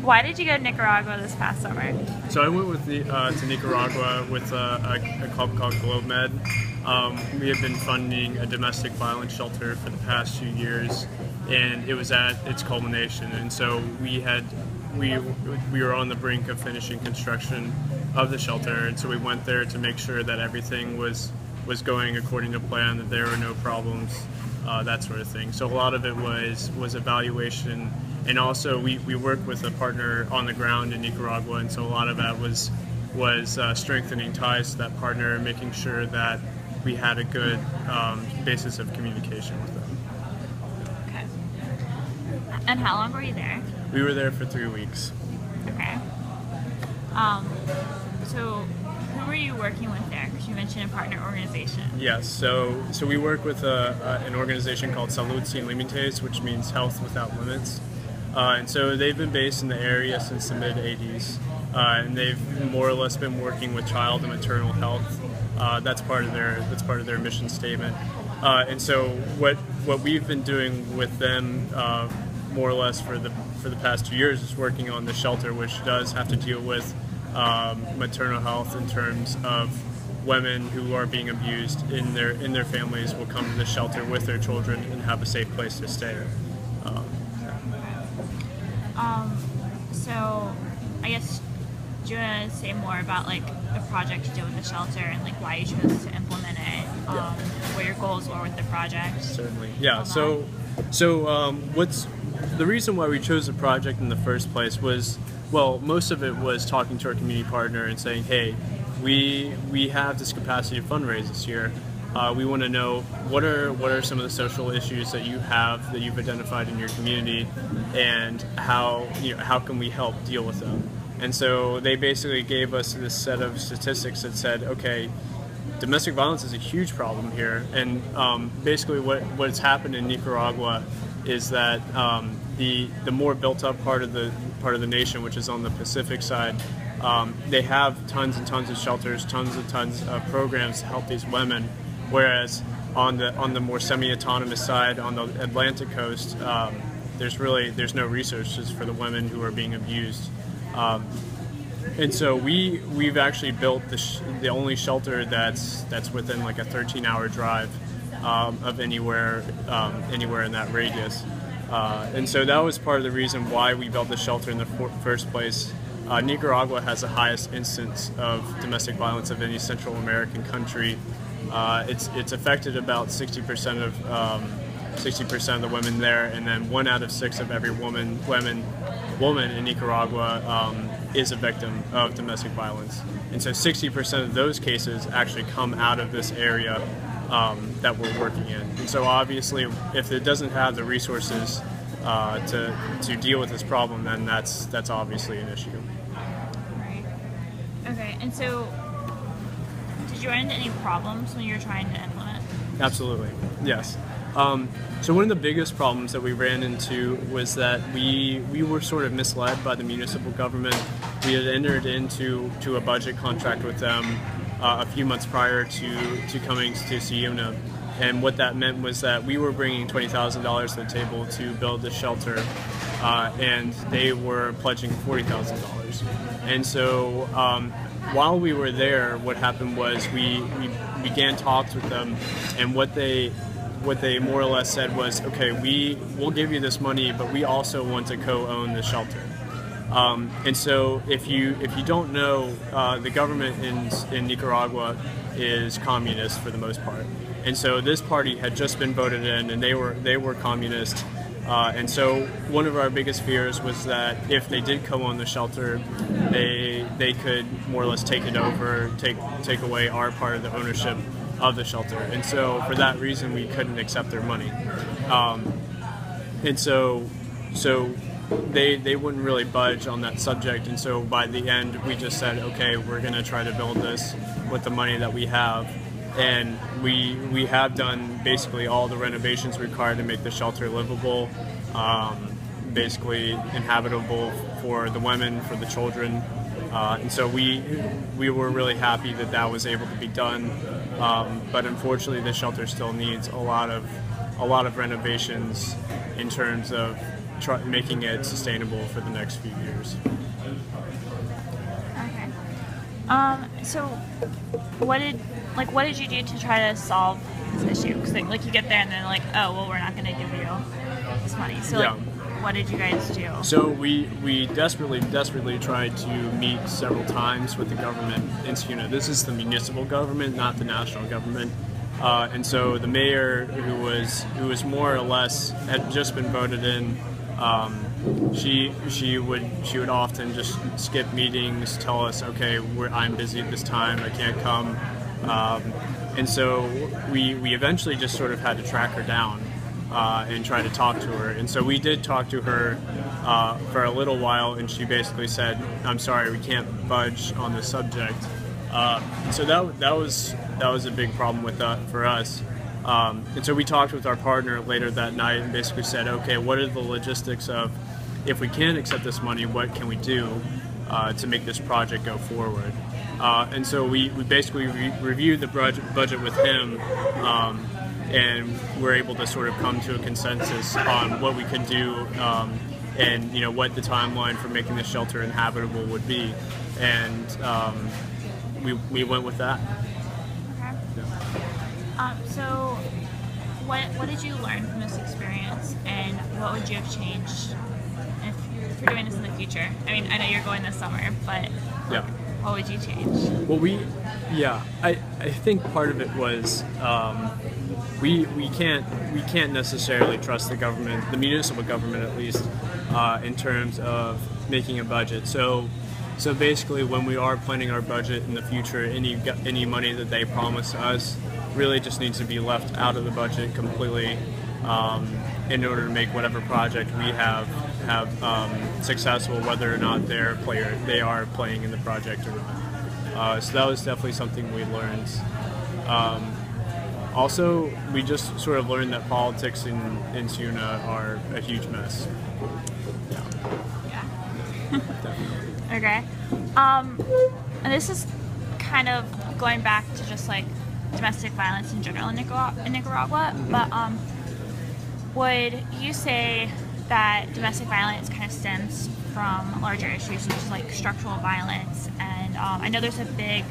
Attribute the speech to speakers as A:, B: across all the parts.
A: Why did you go to Nicaragua this past summer?
B: So I went with to Nicaragua with a club called GlobeMed. We have been funding a domestic violence shelter for the past few years, and it was at its culmination. And so we were on the brink of finishing construction of the shelter, and so we went there to make sure that everything was going according to plan, that there were no problems, that sort of thing. So a lot of it was evaluation. And also, we work with a partner on the ground in Nicaragua, and so a lot of that was strengthening ties to that partner, making sure that we had a good basis of communication with them.
A: Okay. And how long were you there?
B: We were there for 3 weeks.
A: Okay. So who were you working with there? Because you mentioned a partner organization.
B: Yes, so we work with an organization called Salud Sin Límites, which means Health Without Limits. And so they've been based in the area since the mid-'80s, and they've more or less been working with child and maternal health. That's part of their mission statement. And so what we've been doing with them, more or less for the past 2 years, is working on the shelter, which does have to deal with maternal health in terms of women who are being abused in their families will come to the shelter with their children and have a safe place to stay.
A: So I guess, do you want to say more about like the project you did with the shelter and like why you chose to implement it? What your goals were with the project?
B: Certainly, yeah. So what's the reason why we chose the project in the first place was, well, most of it was talking to our community partner and saying, hey, we have this capacity to fundraise this year. We want to know what are some of the social issues that you've identified in your community, and how can we help deal with them. And so they basically gave us this set of statistics that said, okay, domestic violence is a huge problem here, and basically what's happened in Nicaragua is that the more built up part of the nation, which is on the Pacific side, they have tons and tons of shelters, tons of programs to help these women. Whereas on the more semi-autonomous side, on the Atlantic coast, there's no resources for the women who are being abused, and so we've actually built the only shelter that's within like a 13-hour drive of anywhere in that radius, and so that was part of the reason why we built the shelter in the first place. Nicaragua has the highest instance of domestic violence of any Central American country. It's affected about 60% of the women there, and then 1 out of 6 of every woman in Nicaragua is a victim of domestic violence. And so 60% of those cases actually come out of this area that we're working in. And so obviously, if it doesn't have the resources to deal with this problem, then that's obviously an issue.
A: Right. Okay. And so, did you run into any problems when you were trying to implement?
B: Absolutely, yes. So one of the biggest problems that we ran into was that we were sort of misled by the municipal government. We had entered into a budget contract with them a few months prior to coming to SIUNA, and what that meant was that we were bringing $20,000 to the table to build the shelter, and they were pledging $40,000. And so while we were there, what happened was we began talks with them, and what they more or less said was, okay, we'll give you this money, but we also want to co-own the shelter. And so if you don't know, the government in Nicaragua is communist for the most part, and so this party had just been voted in, and they were communist. And so one of our biggest fears was that if they did co-own the shelter, they could more or less take it over, take away our part of the ownership of the shelter. And so for that reason, we couldn't accept their money. And so they wouldn't really budge on that subject. And so by the end, we just said, okay, we're going to try to build this with the money that we have. And we have done basically all the renovations required to make the shelter livable, basically inhabitable for the women, for the children, and so we were really happy that was able to be done. But unfortunately, the shelter still needs a lot of renovations in terms of making it sustainable for the next few years.
A: Okay. So what did you do to try to solve this issue? Because like you get there and then like, oh well, we're not going to give you this money. So like, what did you guys do?
B: So we desperately tried to meet several times with the government in Siuna. This is the municipal government, not the national government. And so the mayor, who was more or less had just been voted in, she would often just skip meetings, tell us, okay, I'm busy at this time, I can't come, and so we eventually just sort of had to track her down and try to talk to her. And so we did talk to her for a little while, and she basically said, "I'm sorry, we can't budge on the subject." So that was a big problem with that for us. And so we talked with our partner later that night and basically said, okay, what are the logistics of, if we can't accept this money, what can we do to make this project go forward? And so we basically reviewed the budget with him, and we're able to sort of come to a consensus on what we could do, and what the timeline for making the shelter inhabitable would be, and we went with that.
A: Okay. Yeah. So what did you learn from this experience, and what would you have changed if you're doing this in the future? I mean, I know you're going this summer, but
B: yeah,
A: what would you change?
B: Well, I think part of it was we can't necessarily trust the government, the municipal government at least, in terms of making a budget. So basically, when we are planning our budget in the future, any money that they promise us really just needs to be left out of the budget completely, in order to make whatever project we have successful, whether or not they are playing in the project or not. So that was definitely something we learned. Also, we just sort of learned that politics in Siuna are a huge mess.
A: Yeah. Okay. And this is kind of going back to just like domestic violence in general in Nicaragua, but would you say that domestic violence kind of stems from larger issues such as like structural violence? And I know there's a big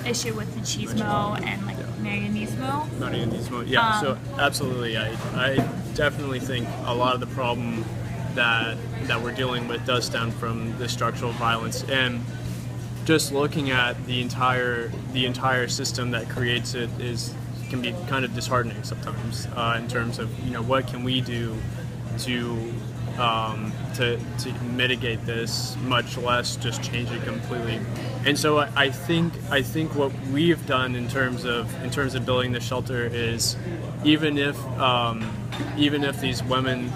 A: issue with machismo and like Marianismo.
B: Marianismo, yeah. So absolutely, I definitely think a lot of the problem that we're dealing with does stem from the structural violence, and just looking at the entire system that creates it can be kind of disheartening sometimes, in terms of what can we do to mitigate this, much less just change it completely. And so I think what we've done in terms of building the shelter is, even if these women,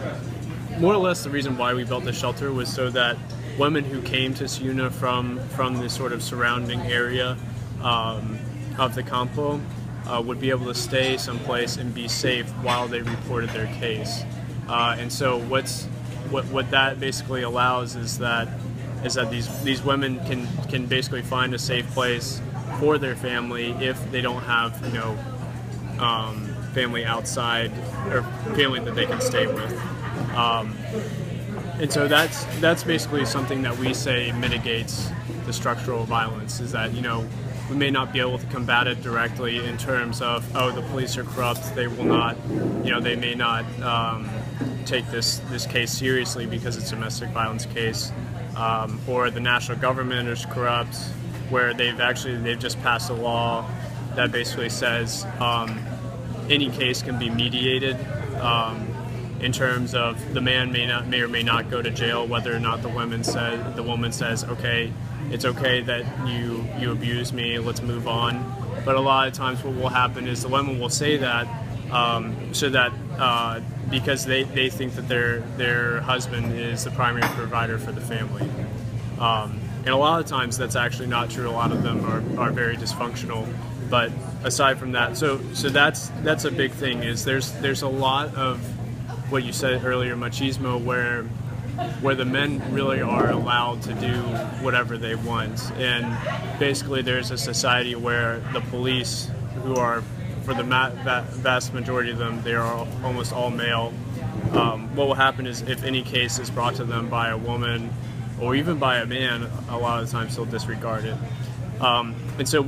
B: more or less the reason why we built the shelter was so that women who came to Siuna from the sort of surrounding area of the Campo would be able to stay someplace and be safe while they reported their case. And so what that basically allows is that these women can basically find a safe place for their family if they don't have family outside, or family that they can stay with. And so that's basically something that we say mitigates the structural violence, is that we may not be able to combat it directly in terms of, oh, the police are corrupt, they will not, they may not take this case seriously because it's a domestic violence case, or the national government is corrupt, where they've just passed a law that basically says any case can be mediated, in terms of the man may or may not go to jail, whether or not the woman says, okay, it's okay that you abuse me, let's move on. But a lot of times what will happen is the women will say that so that because they think that their husband is the primary provider for the family. And a lot of times that's actually not true. A lot of them are very dysfunctional. But aside from that, so that's a big thing, is there's a lot of what you said earlier, machismo, where the men really are allowed to do whatever they want. And basically there's a society where the police, who are, for the vast majority of them, they are almost all male, what will happen is if any case is brought to them by a woman or even by a man, a lot of the times they'll disregard it. And so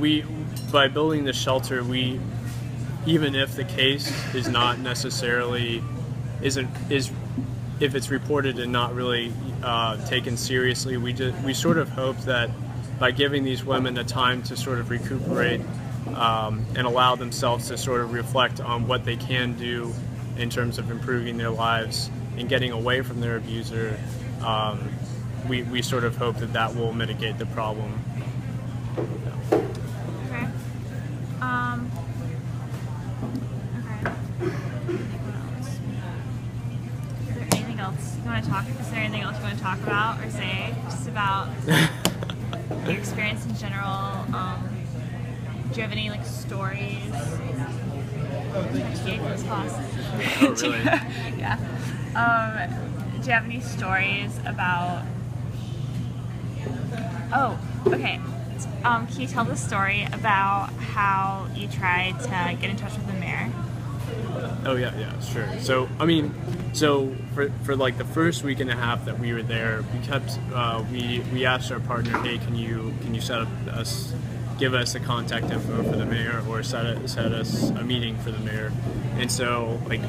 B: by building this shelter, even if the case is not necessarily if it's reported and not really taken seriously, we sort of hope that by giving these women the time to sort of recuperate and allow themselves to sort of reflect on what they can do in terms of improving their lives and getting away from their abuser, we sort of hope that will mitigate the problem.
A: Okay. Is there anything else you want to talk about or say just about your experience in general? Do you have any like stories?
B: Oh, really?
A: Yeah. Do you have any stories about? Oh, okay. Can you tell the story about how you tried to get in touch with the mayor?
B: Oh yeah, sure. So for like the first week and a half that we were there, we kept we asked our partner, hey, can you give us the contact info for the mayor or set us a meeting for the mayor. And so like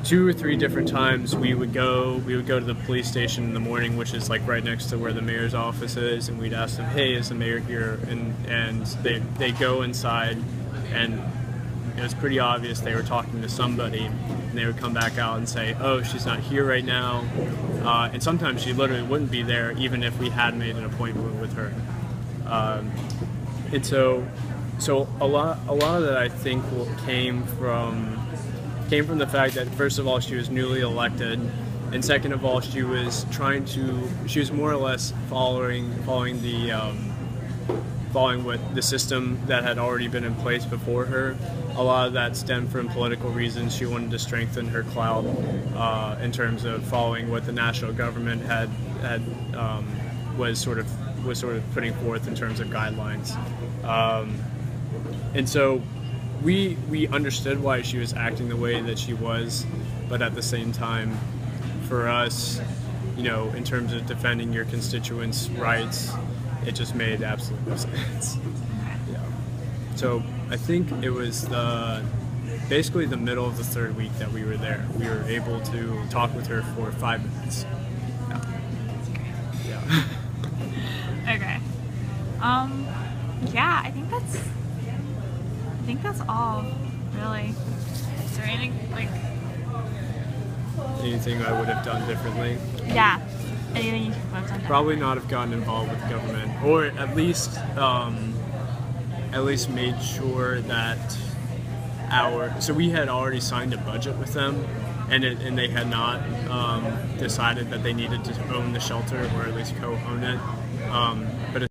B: 2 or 3 different times we would go to the police station in the morning, which is like right next to where the mayor's office is, and we'd ask them, hey, is the mayor here? And they go inside, and it was pretty obvious they were talking to somebody, and they would come back out and say, oh, she's not here right now. And sometimes she literally wouldn't be there even if we had made an appointment with her. And so a lot of that I think came from the fact that first of all she was newly elected, and second of all she was more or less following what the system that had already been in place before her. A lot of that stemmed from political reasons. She wanted to strengthen her clout in terms of following what the national government was sort of putting forth in terms of guidelines. And so we understood why she was acting the way that she was, but at the same time, for us, in terms of defending your constituents' rights, it just made absolute no sense. Yeah. So I think it was basically the middle of the 3rd week that we were there. We were able to talk with her for 5 minutes. Yeah.
A: Okay. Yeah, I think that's all, really. Is there anything
B: Anything I would have done differently?
A: Yeah. Anything you would have done differently?
B: Probably not have gotten involved with government, or at least made sure that so we had already signed a budget with them, and they had not decided that they needed to own the shelter or at least co-own it. But